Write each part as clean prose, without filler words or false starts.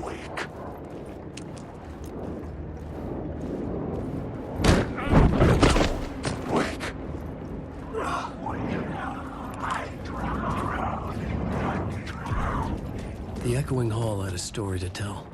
Wake. Wake. The echoing hall had a story to tell.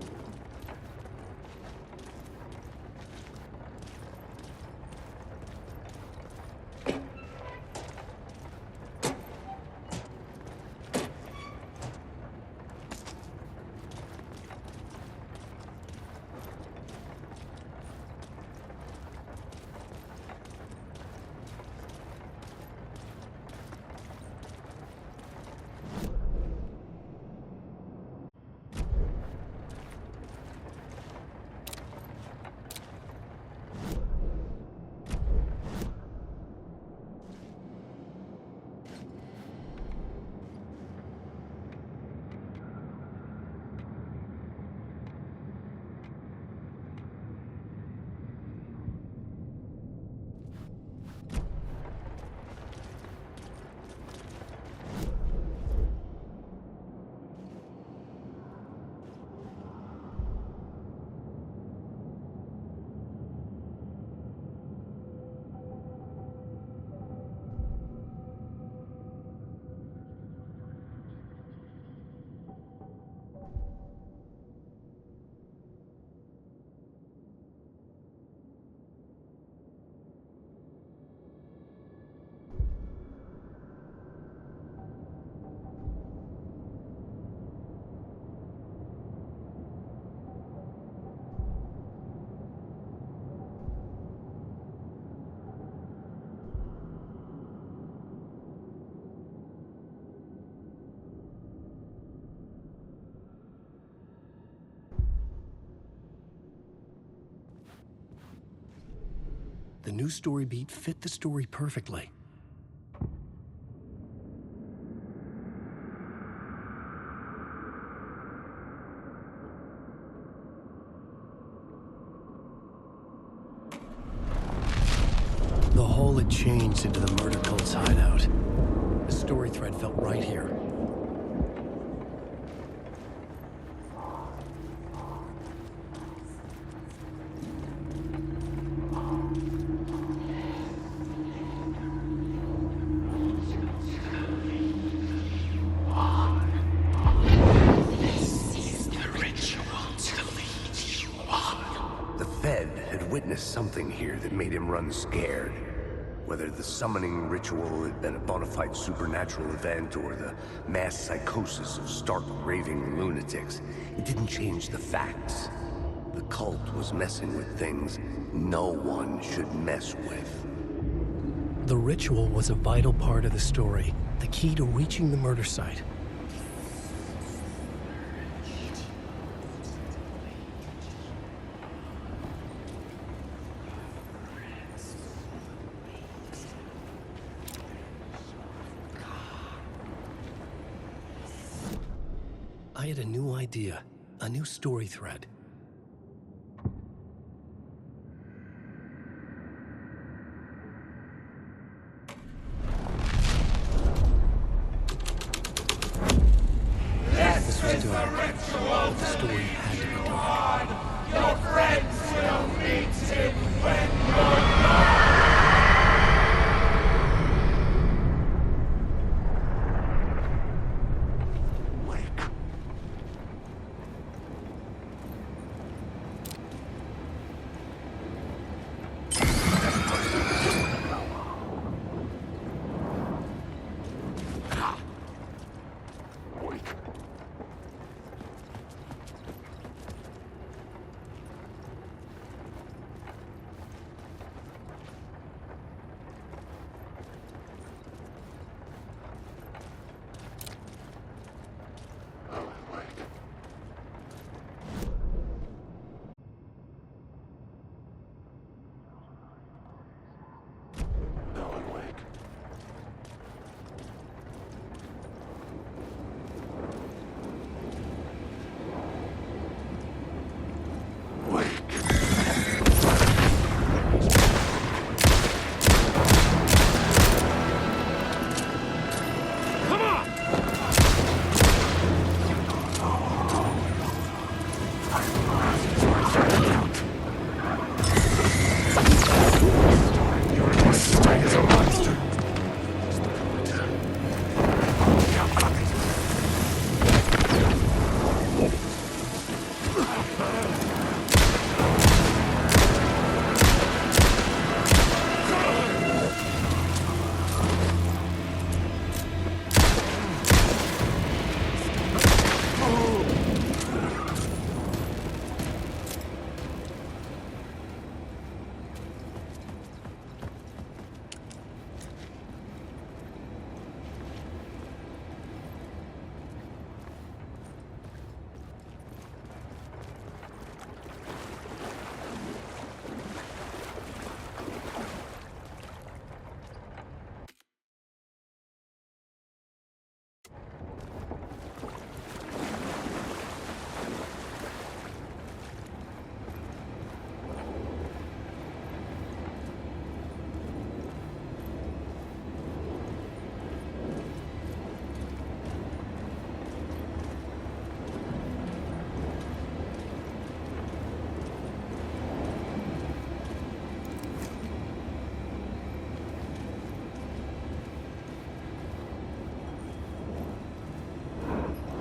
The new story beat fit the story perfectly. The hall had changed into the murder cult's hideout. The story thread felt right here. Something here that made him run scared. Whether the summoning ritual had been a bona fide supernatural event or the mass psychosis of stark raving lunatics, it didn't change the facts. The cult was messing with things no one should mess with. The ritual was a vital part of the story, the key to reaching the murder site. I had a new idea, a new story thread. This was doing it. But the story had to be dark. Your friends will meet him when you're gone.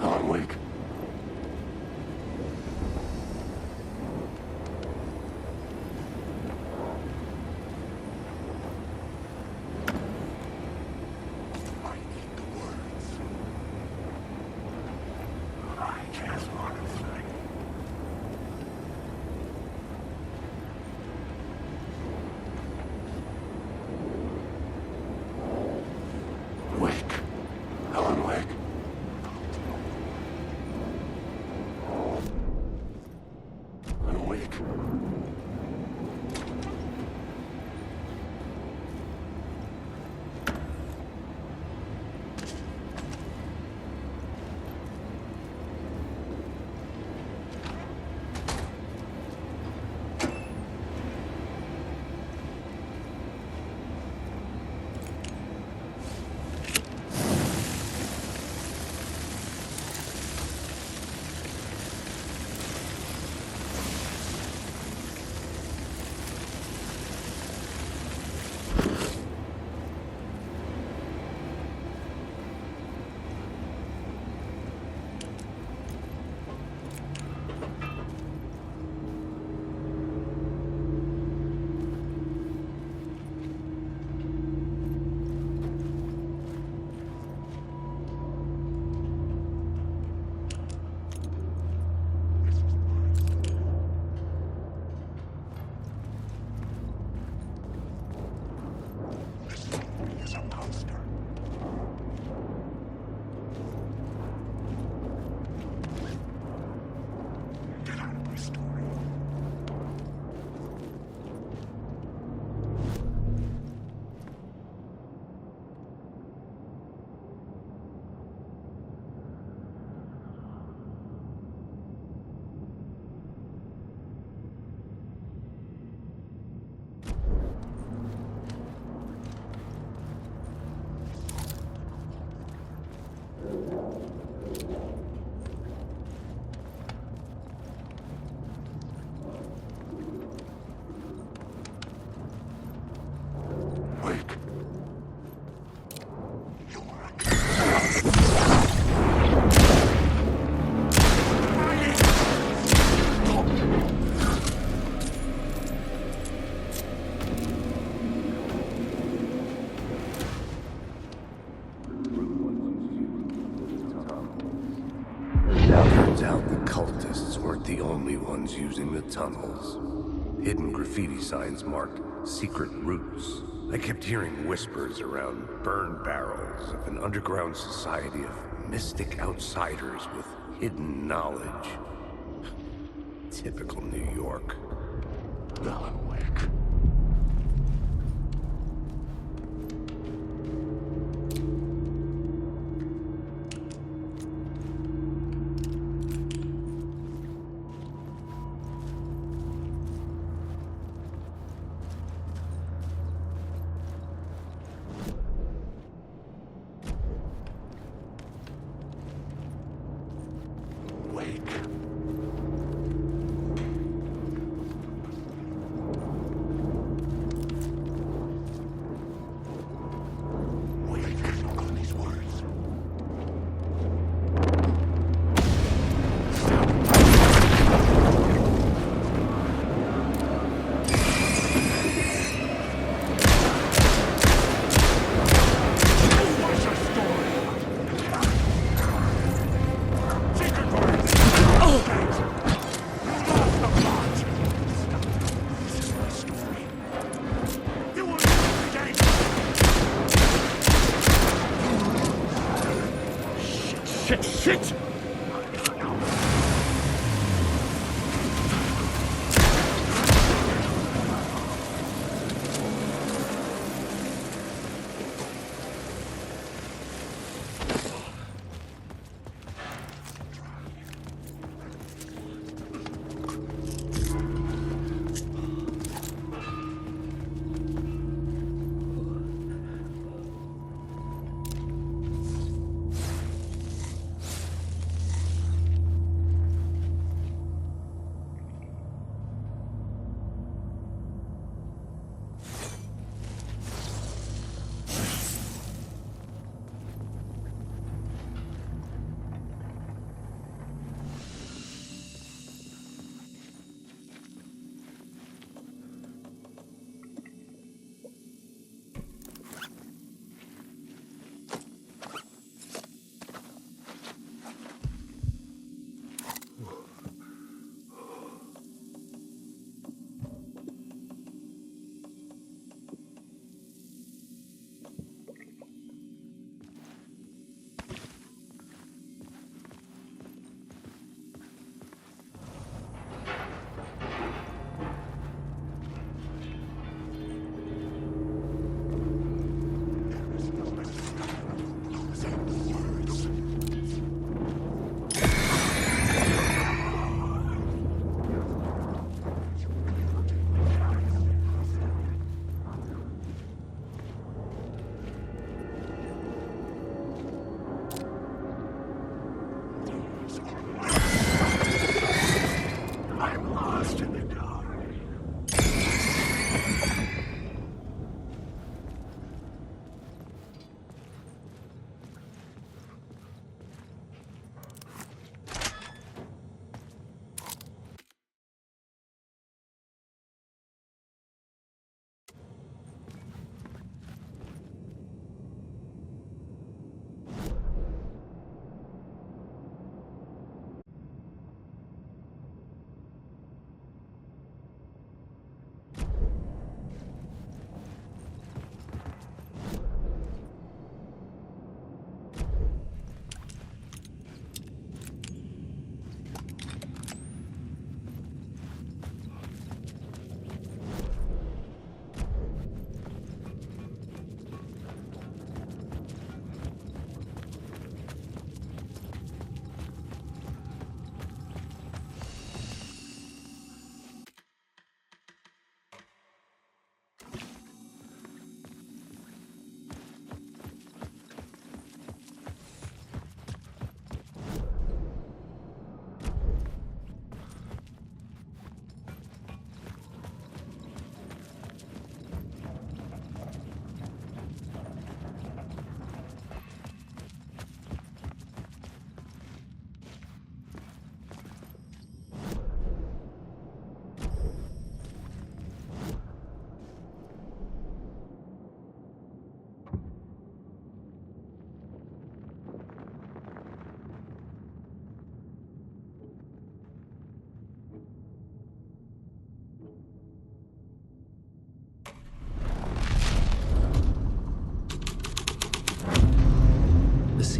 Alan Wake. I need the words. I just want to say. Wake. Alan Wake. Awake. Turns out the cultists weren't the only ones using the tunnels. Hidden graffiti signs marked secret routes. I kept hearing whispers around burn barrels of an underground society of mystic outsiders with hidden knowledge. Typical New York. Alan Wake.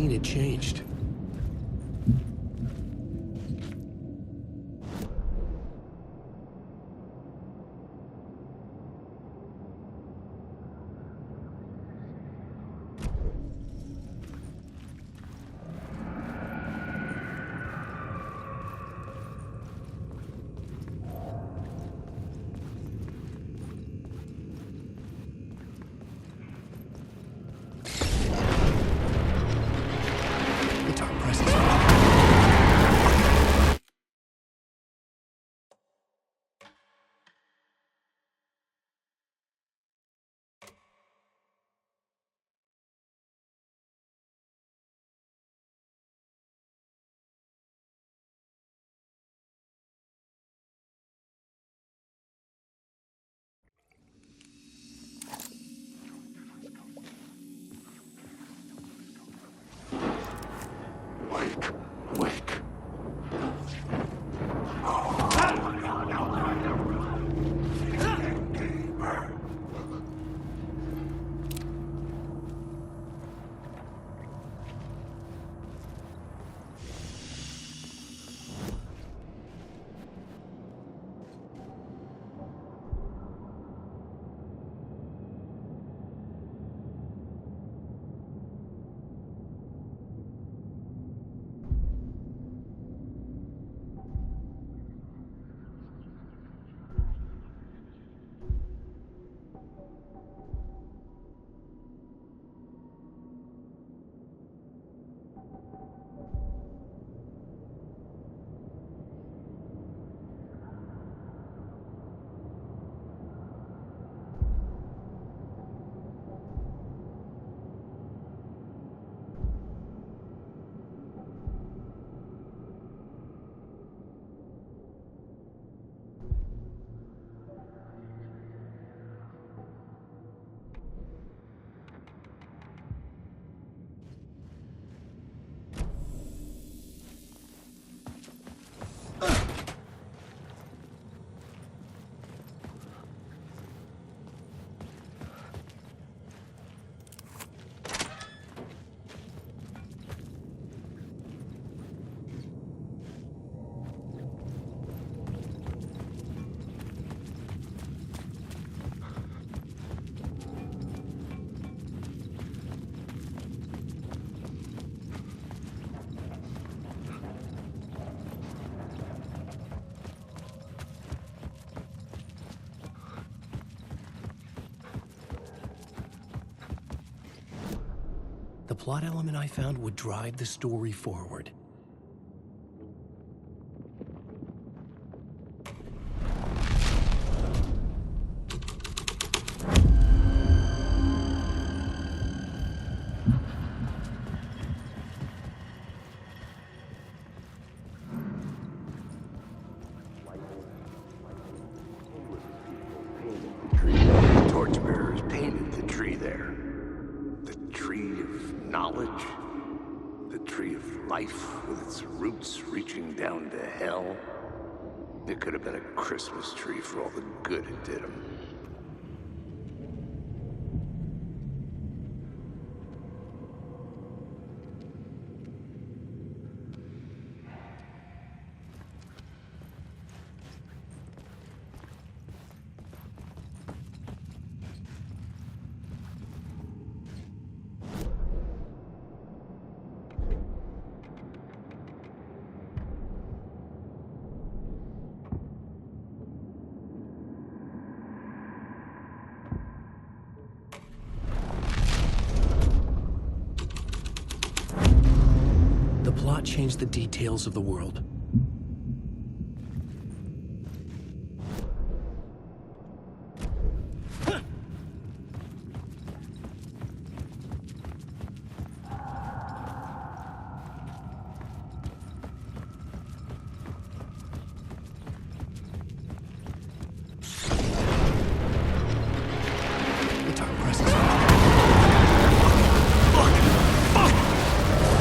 scene had changed. The dark presence. Wake. Wake. The plot element I found would drive the story forward. The torchbearers painted the tree there. The tree of knowledge. The tree of life with its roots reaching down to hell. It could have been a Christmas tree for all the good it did him. The plot changed the details of the world. The dark presence.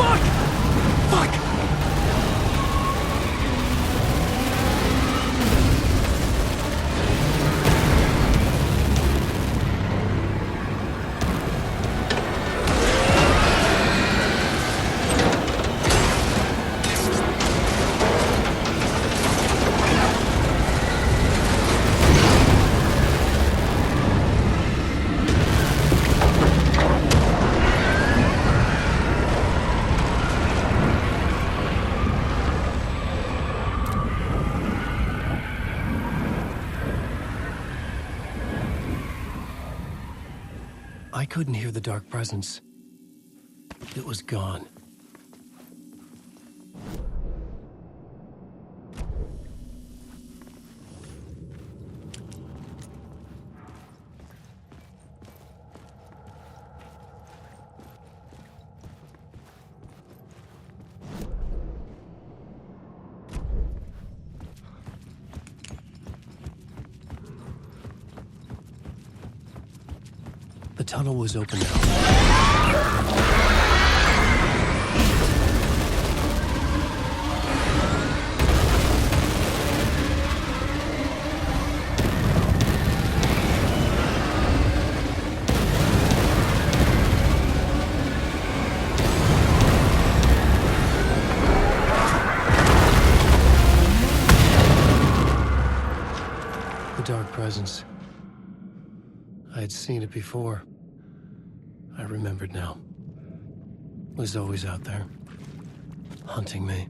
Fuck! I couldn't hear the dark presence. It was gone. The tunnel was open now. The dark presence. I had seen it before. I remembered now. It was always out there, hunting me.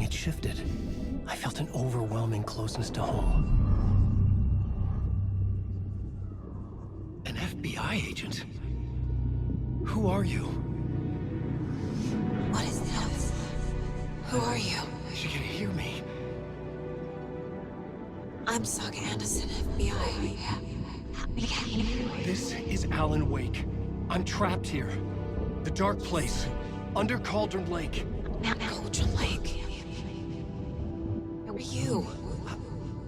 Shifted. I felt an overwhelming closeness to home. An FBI agent? Who are you? What is this? Who are you? She can hear me. I'm Saga Anderson, FBI. This is Alan Wake. I'm trapped here. The dark place. Under Cauldron Lake. Cauldron Lake. Who are you?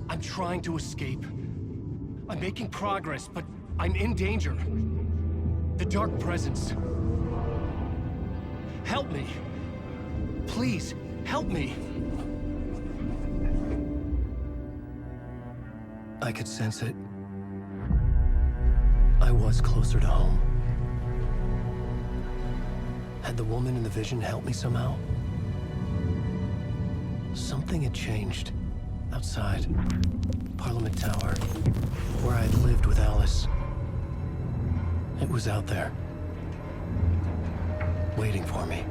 I'm trying to escape. I'm making progress, but I'm in danger. The dark presence. Help me. Please, help me. I could sense it. I was closer to home. Had the woman in the vision helped me somehow? Something had changed. Outside. Parliament Tower. Where I'd lived with Alice. It was out there. Waiting for me.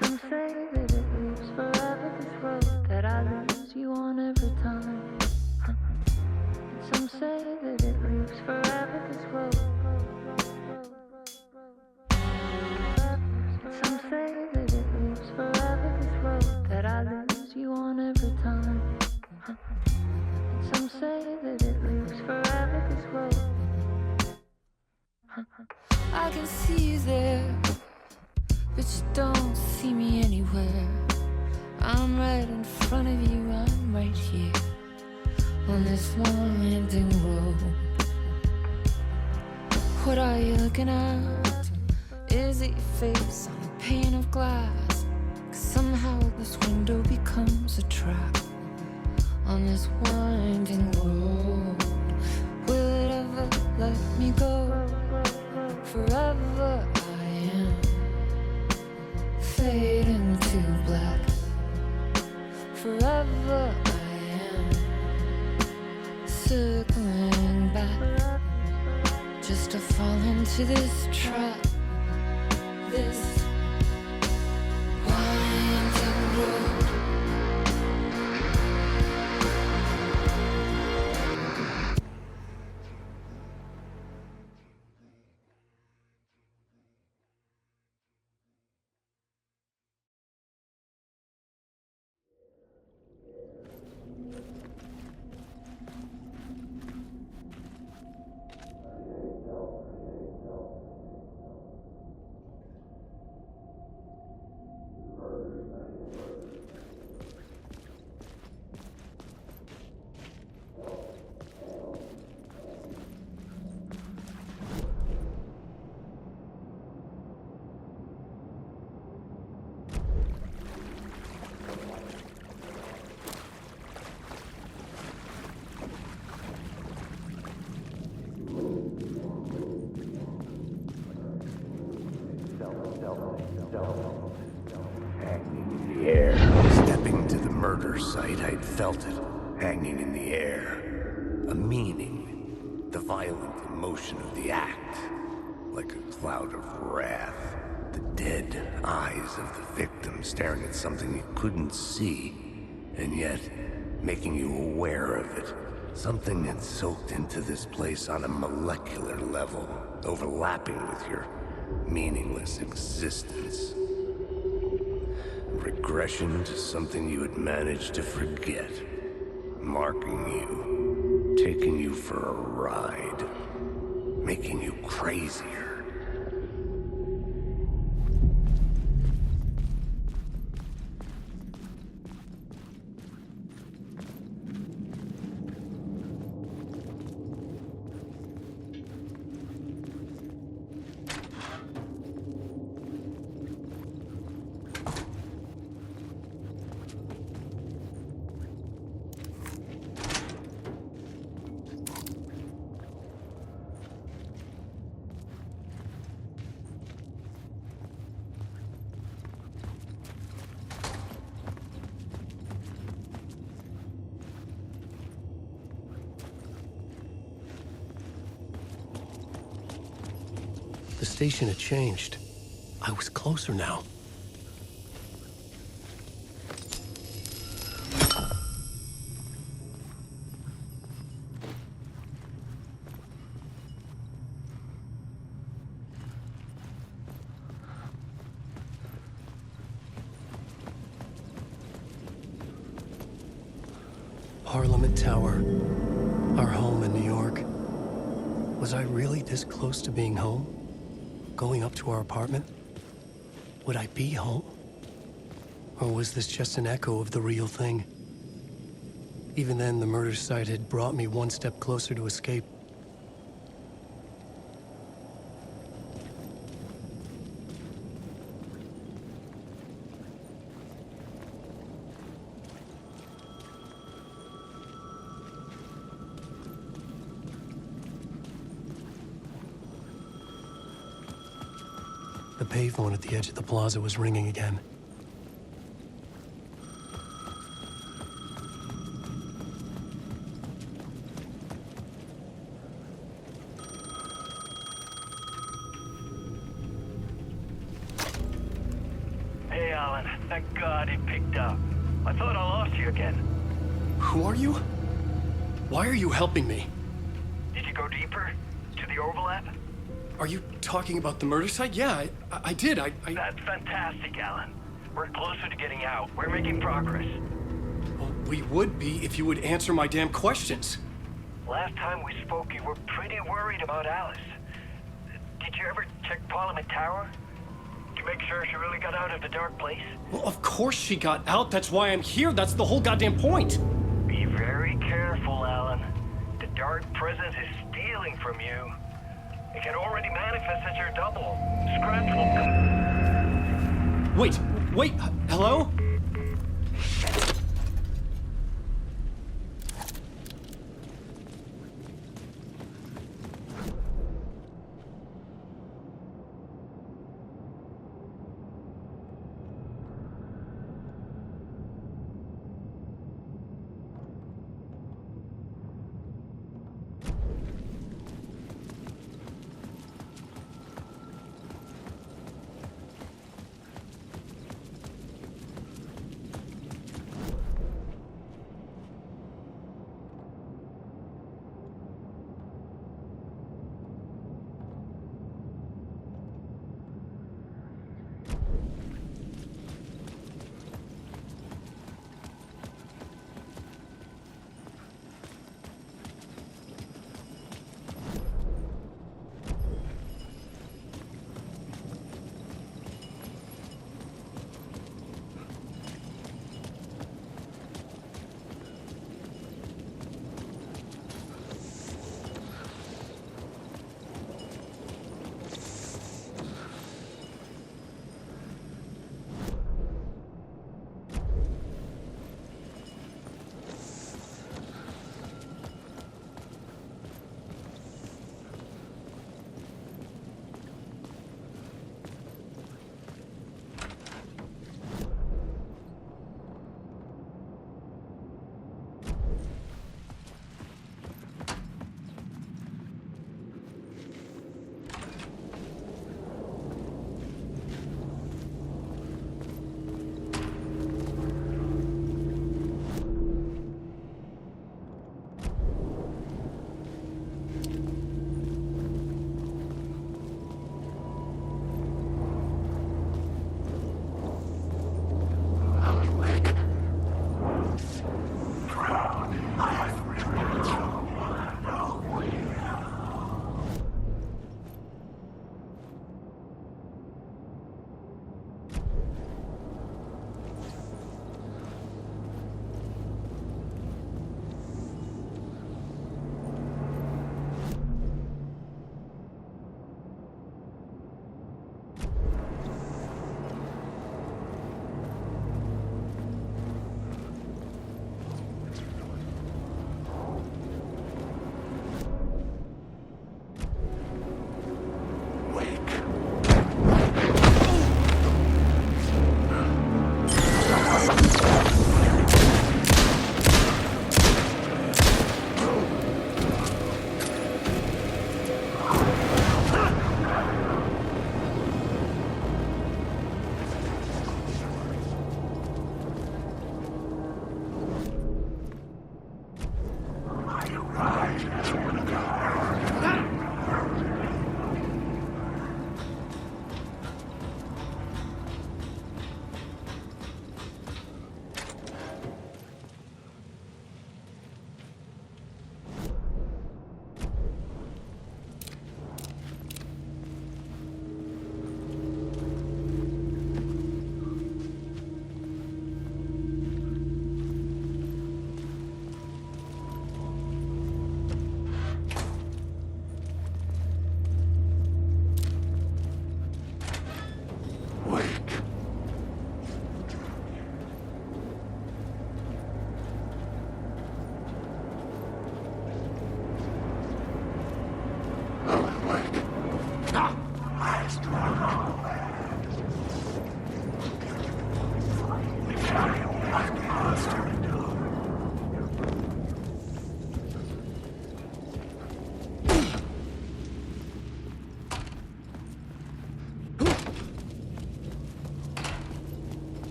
Some say that it lives forever, this road that I lose you on every time. And some say that it lives forever, this road. And some say that it lives forever, this road that I lose you on every time. And some say that it lives forever, this road. I can see you there, but you don't see me anywhere. I'm right in front of you, I'm right here on this winding road. What are you looking at? Is it your face on a pane of glass? 'Cause somehow this window becomes a trap on this winding road. Will it ever let me go? circling back just to fall into this trap. This winding road. Hanging in the air. Stepping to the murder site, I'd felt it. Hanging in the air. A meaning. The violent emotion of the act. Like a cloud of wrath. The dead eyes of the victim staring at something you couldn't see. And yet, making you aware of it. Something had soaked into this place on a molecular level. Overlapping with your meaningless existence. Regression to something you had managed to forget. Marking you. Taking you for a ride. Making you crazier. The station had changed. I was closer now. Parliament Tower. Our home in New York. Was I really this close to being home? Going up to our apartment? Would I be home? Or was this just an echo of the real thing? Even then, the murder site had brought me one step closer to escape. The payphone at the edge of the plaza was ringing again. Hey, Alan. Thank God it picked up. I thought I lost you again. Who are you? Why are you helping me? Did you go deeper? To the overlap? Are you talking about the murder site? Yeah, I did. That's fantastic, Alan. We're closer to getting out. We're making progress. Well, we would be if you would answer my damn questions. Last time we spoke, you were pretty worried about Alice. Did you ever check Parliament Tower? To make sure she really got out of the dark place? Well, of course she got out. That's why I'm here. That's the whole goddamn point. Be very careful, Alan. The dark presence is stealing from you. It can already manifest as your double. Scratch will come. Wait, hello?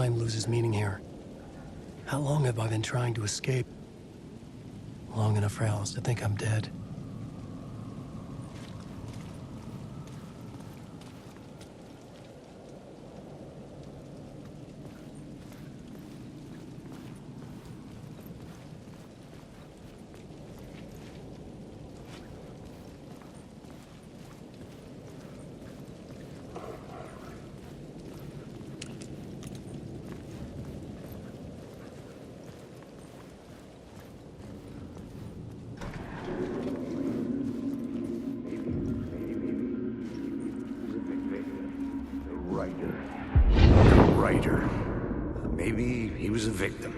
time loses meaning here. How long have I been trying to escape? Long enough for Alice to think I'm dead. Maybe he was a victim.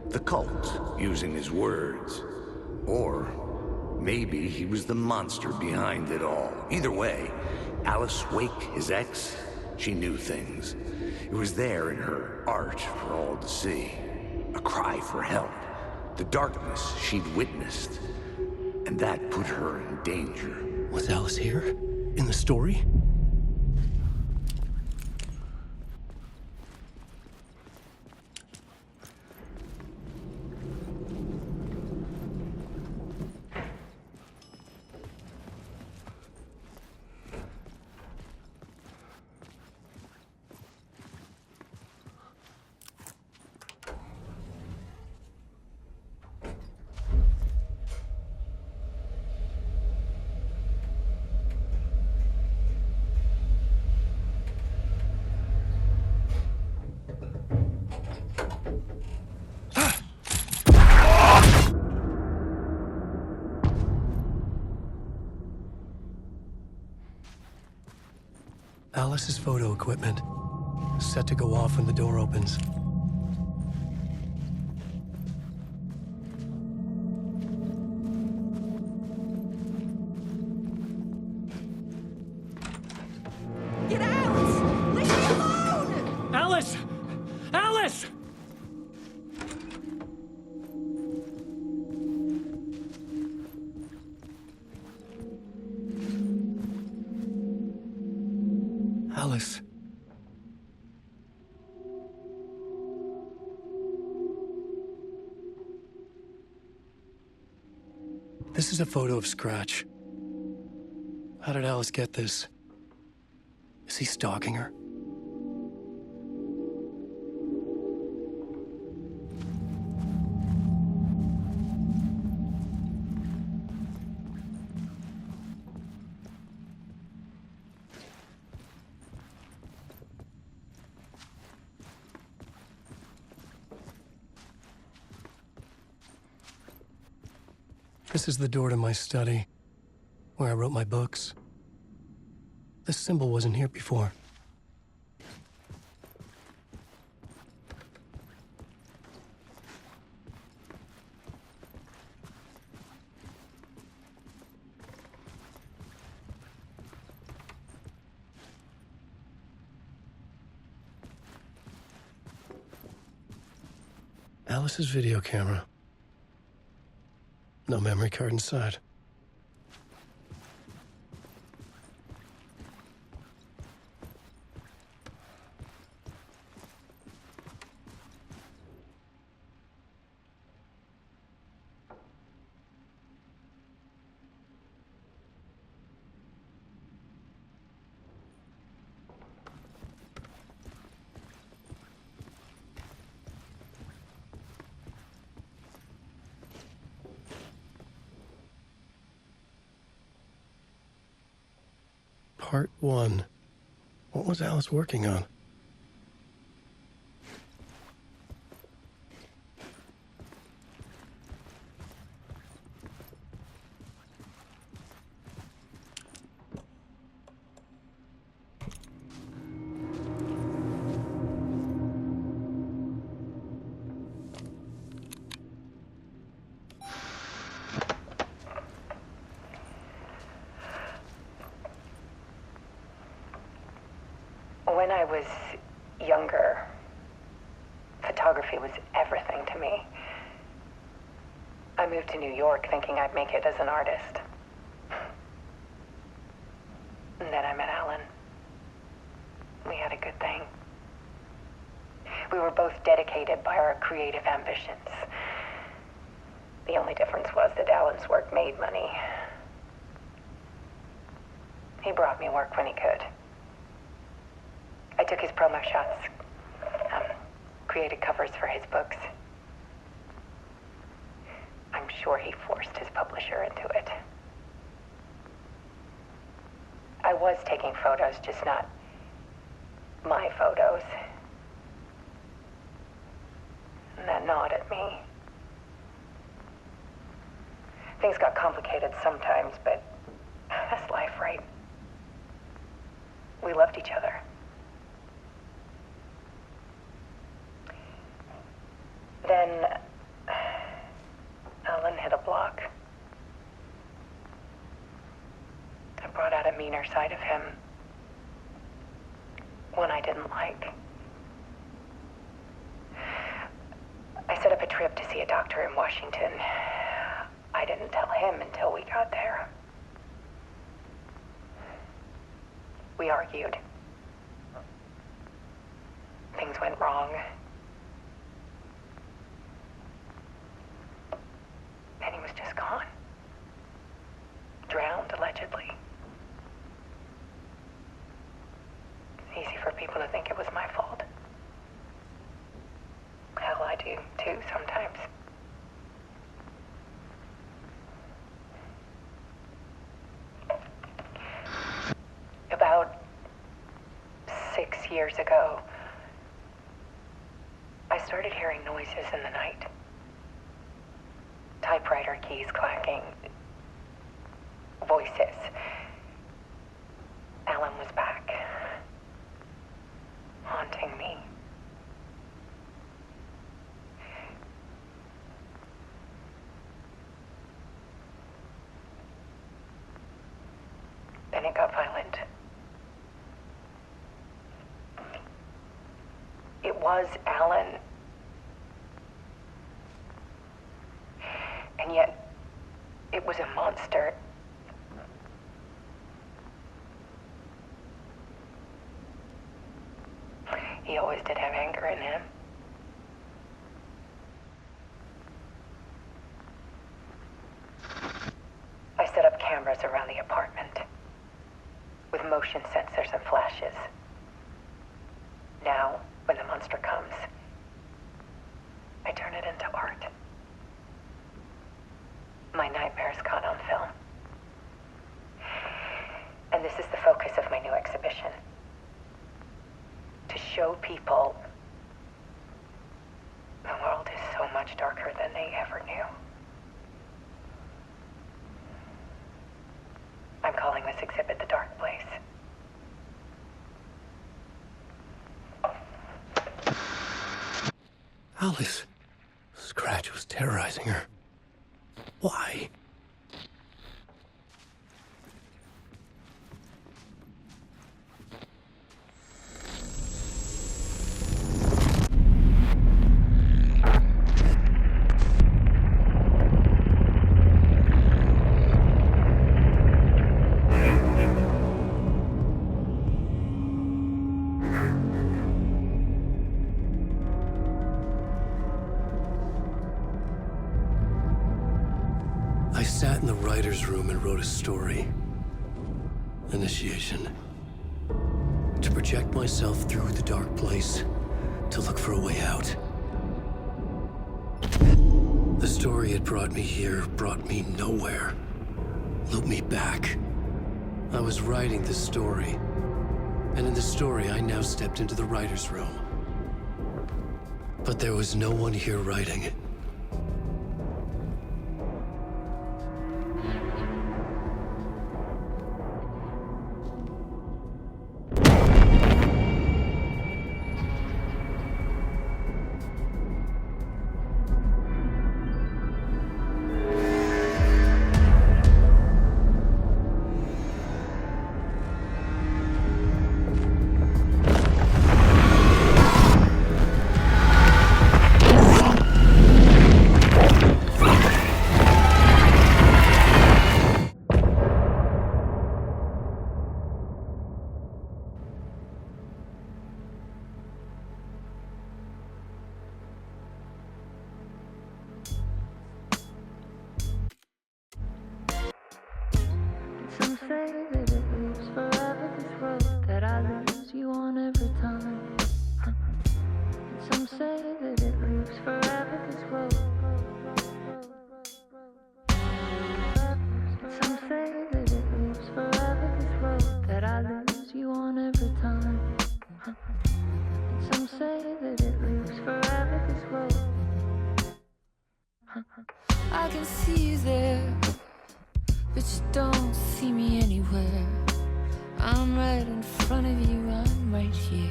The cult, using his words. Or maybe he was the monster behind it all. Either way, Alice Wake, his ex, she knew things. It was there in her art for all to see. A cry for help. The darkness she'd witnessed. And that put her in danger. Was Alice here? In the story? Alice's photo equipment, set to go off when the door opens. Get out! Leave me alone! Alice! Alice! Alice. This is a photo of Scratch. How did Alice get this? Is he stalking her? This is the door to my study, where I wrote my books. This symbol wasn't here before. Alice's video camera. No memory card inside. Part 1. What was Alice working on? When I was younger, photography was everything to me. I moved to New York thinking I'd make it as an artist. And then I met Alan. We had a good thing. We were both dedicated by our creative ambitions. The only difference was that Alan's work made money. He brought me work when he could. I took his promo shots, created covers for his books. I'm sure he forced his publisher into it. I was taking photos, just not my photos. And that gnawed at me. Things got complicated sometimes, but that's life, right? We loved each other. Then Alan hit a block. I brought out a meaner side of him. One I didn't like. I set up a trip to see a doctor in Washington. I didn't tell him until we got there. We argued. Things went wrong. And he was just gone. Drowned, allegedly. It's easy for people to think it was my fault. Hell, I do too sometimes. About 6 years ago, I started hearing noises in the night. Typewriter keys clacking. Voices. Alan was back. Haunting me. Then it got violent. It was Alan. And yet, it was a monster. He always did have anger in him. I set up cameras around the apartment with motion sensors and flashes. Now, when the monster comes, I turn it into art. My nightmares caught on film. And this is the focus of my new exhibition. To show people the world is so much darker than they ever knew. I'm calling this exhibit The Dark Place. Alice. Scratch was terrorizing her. Why? I sat in the writer's room and wrote a story. Initiation. To project myself through the dark place, to look for a way out. The story had brought me here, brought me nowhere. Looped me back. I was writing the story. And in the story, I now stepped into the writer's room. But there was no one here writing it. say that it leaves forever this road that I lose you on every time. And some say that it leaves forever this road. Some say that it leaves forever this road that I lose you on every time. And some say that it leaves forever this road. I can see you there, but you don't see me anywhere. I'm right in front of you, I'm right here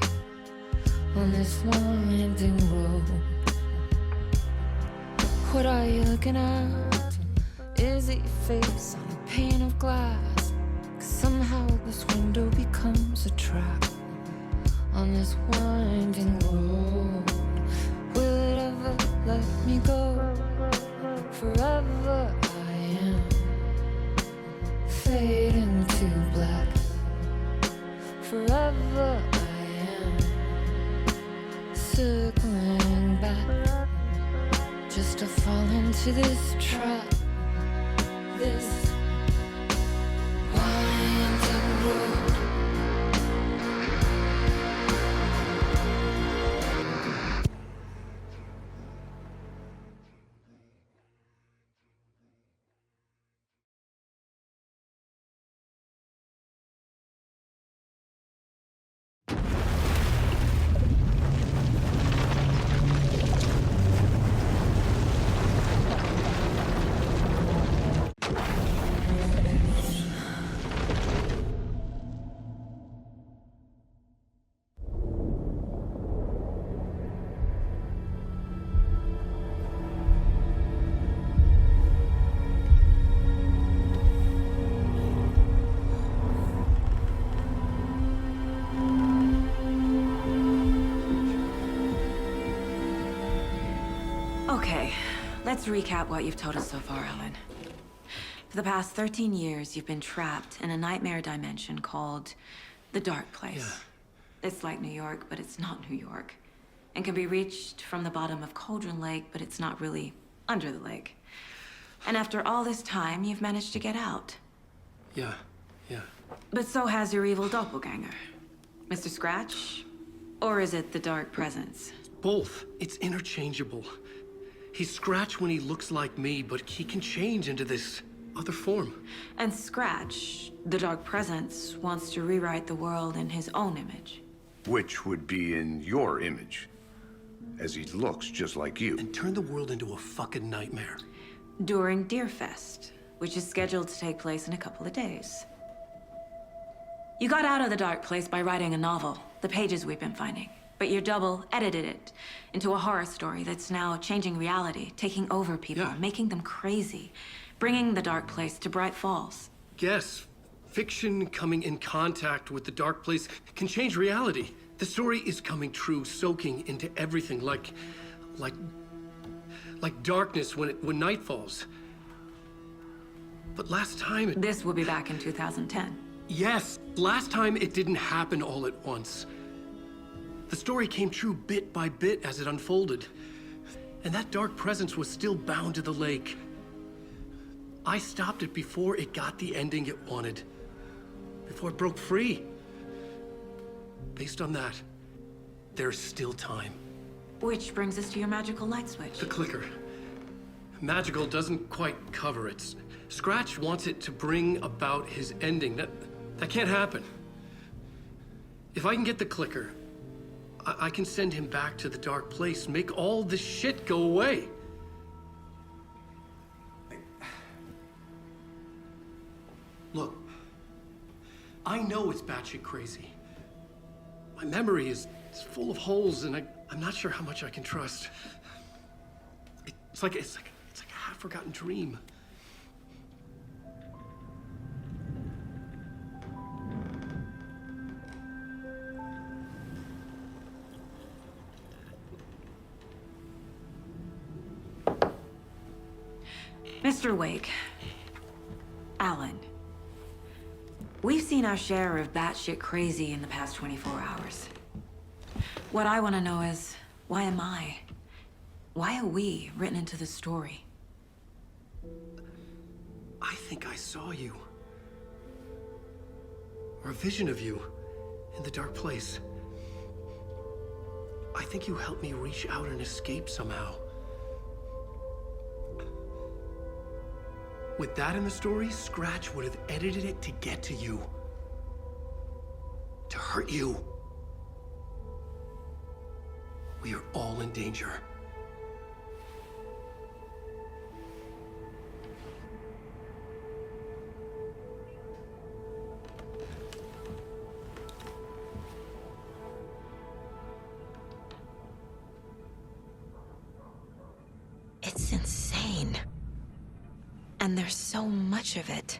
on this winding road. What are you looking at? Is it your face on a pane of glass? 'Cause somehow this window becomes a trap on this winding road. Will it ever let me go? Forever I am fading to black. Forever I am circling back, just to fall into this trap, this winding road. Okay, let's recap what you've told us so far, Alan. For the past 13 years, you've been trapped in a nightmare dimension called the Dark Place. Yeah. It's like New York, but it's not New York. And can be reached from the bottom of Cauldron Lake, but it's not really under the lake. And after all this time, you've managed to get out. Yeah. But so has your evil doppelganger. Mr. Scratch? Or is it the Dark Presence? Both. It's interchangeable. He's Scratch when he looks like me, but he can change into this other form. And Scratch, the Dark Presence, wants to rewrite the world in his own image. Which would be in your image, as he looks just like you. And turn the world into a fucking nightmare. During Deerfest, which is scheduled to take place in a couple of days. You got out of the Dark Place by writing a novel, the pages we've been finding. But your double edited it into a horror story that's now changing reality, taking over people, Yeah. making them crazy, bringing the Dark Place to Bright Falls. Yes, fiction coming in contact with the Dark Place can change reality. The story is coming true, soaking into everything like darkness when night falls. But last time it... This will be back in 2010. Yes, last time it didn't happen all at once. The story came true bit by bit as it unfolded. And that dark presence was still bound to the lake. I stopped it before it got the ending it wanted. Before it broke free. Based on that, there's still time. Which brings us to your magical light switch. The clicker. Magical doesn't quite cover it. Scratch wants it to bring about his ending. That can't happen. If I can get the clicker, I can send him back to the Dark Place, make all this shit go away. Look, I know it's batshit crazy. My memory is full of holes, and I'm not sure how much I can trust. It's like a half-forgotten dream. Mr. Wake, Alan, we've seen our share of batshit crazy in the past 24 hours. What I want to know is, why am I? Why are we written into the story? I think I saw you. or a vision of you in the dark place. I think you helped me reach out and escape somehow. With that in the story, Scratch would have edited it to get to you. To hurt you. We are all in danger. It's insane. And there's so much of it.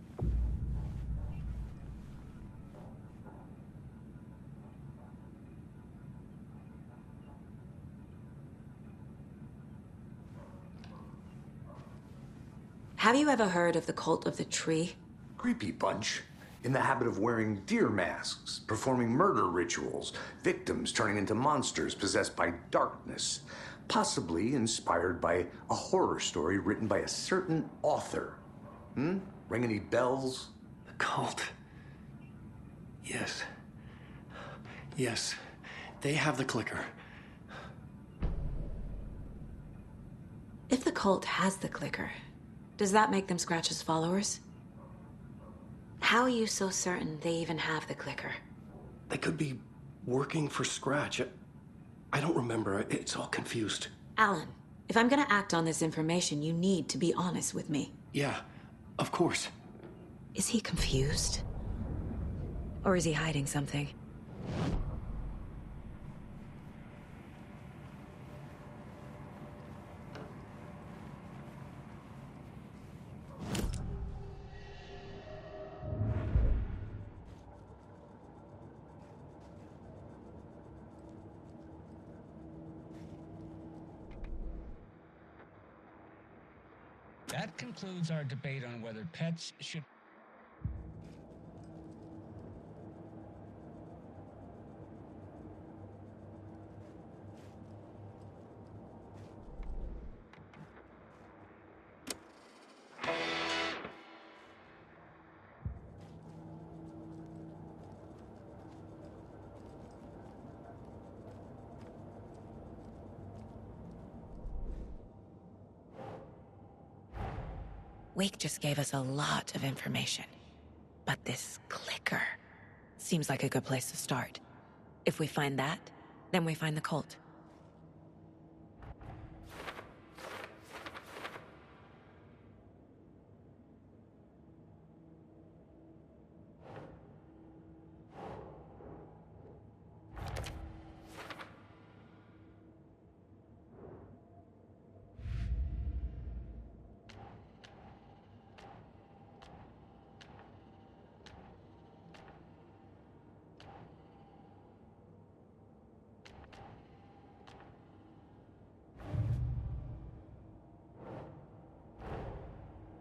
Have you ever heard of the Cult of the Tree? Creepy bunch. In the habit of wearing deer masks, performing murder rituals, victims turning into monsters possessed by darkness. Possibly inspired by a horror story written by a certain author. Ring any bells? The cult. Yes. Yes. They have the clicker. If the cult has the clicker, does that make them Scratch's followers? How are you so certain they even have the clicker? They could be working for Scratch. I don't remember. It's all confused. Alan, if I'm gonna act on this information, you need to be honest with me. Yeah, of course. Is he confused? Or is he hiding something? That concludes our debate on whether pets should... Wake just gave us a lot of information. But this clicker seems like a good place to start. If we find that, then we find the cult.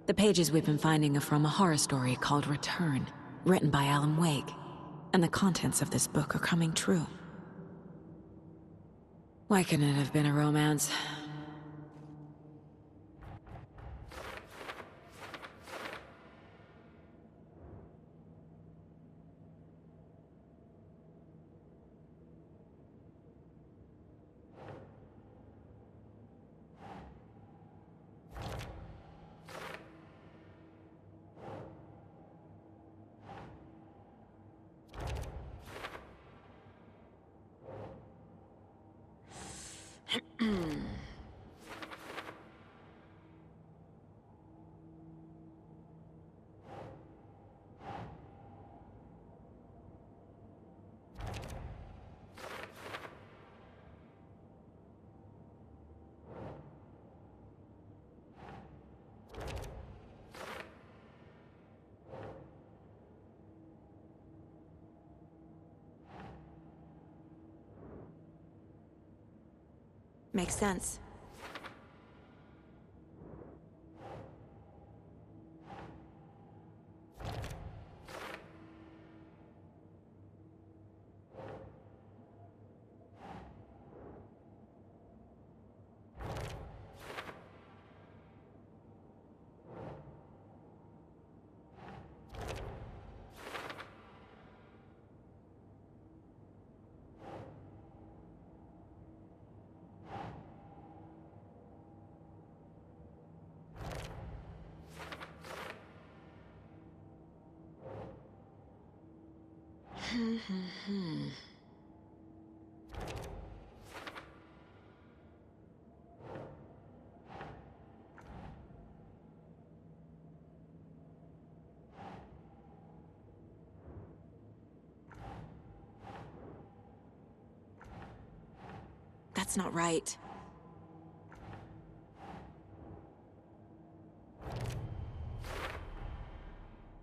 The pages we've been finding are from a horror story called Return, written by Alan Wake, and the contents of this book are coming true. Why couldn't it have been a romance? Makes sense. That's not right.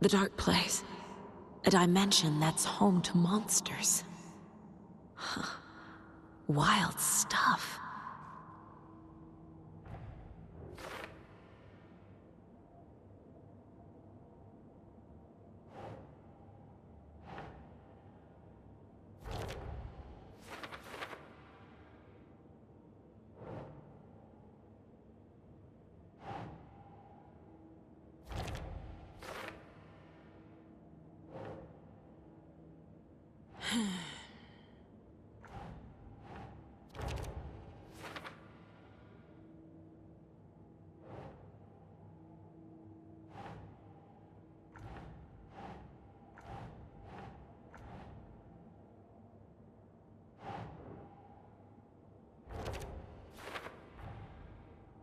The Dark Place. A dimension that's home to monsters. Huh. Wild stuff.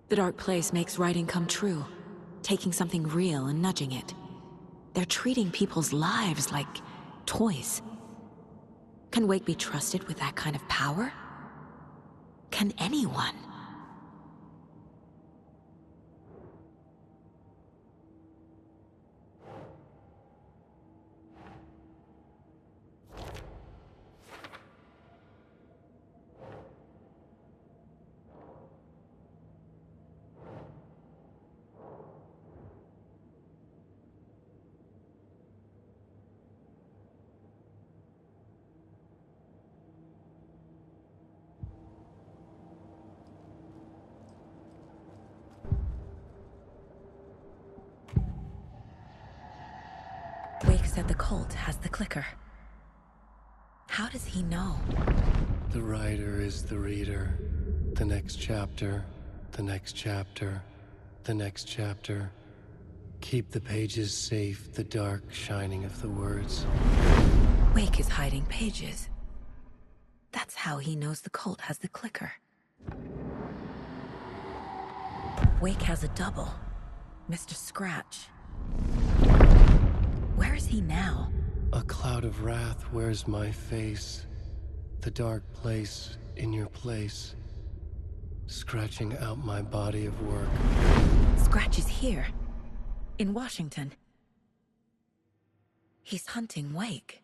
The Dark Place makes writing come true, taking something real and nudging it. They're treating people's lives like toys. Can Wake be trusted with that kind of power? Can anyone? Wake said the cult has the clicker. How does he know? The writer is the reader. The next chapter, the next chapter, the next chapter. Keep the pages safe, the dark shining of the words. Wake is hiding pages. That's how he knows the cult has the clicker. Wake has a double. Mr. Scratch. Where is he now? A cloud of wrath wears my face. The dark place in your place. Scratching out my body of work. Scratch is here. In Washington. He's hunting Wake.